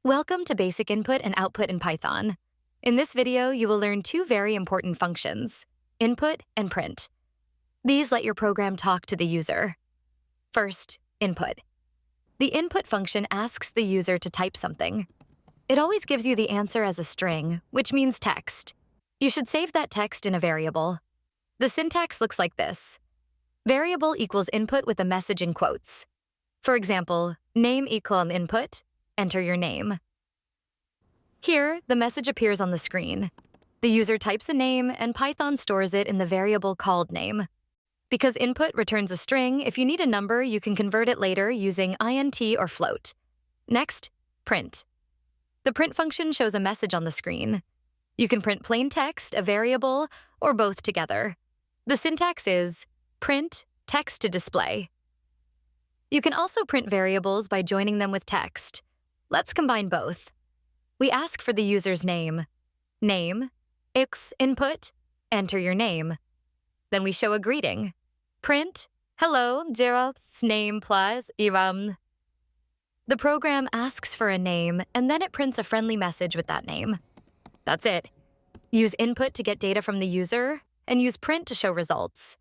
Welcome to Basic Input and Output in Python. In this video, you will learn two very important functions, input and print. These let your program talk to the user. First, input. The input function asks the user to type something. It always gives you the answer as a string, which means text. You should save that text in a variable. The syntax looks like this. Variable equals input with a message in quotes. For example, name equal input, enter your name. Here, the message appears on the screen. The user types a name, and Python stores it in the variable called name. Because input returns a string, if you need a number, you can convert it later using int or float. Next, print. The print function shows a message on the screen. You can print plain text, a variable, or both together. The syntax is print text to display. You can also print variables by joining them with text. Let's combine both. We ask for the user's name, x input, enter your name. Then we show a greeting. Print, hello, Zero's name plus Iram. The program asks for a name, and then it prints a friendly message with that name. That's it. Use input to get data from the user, and use print to show results.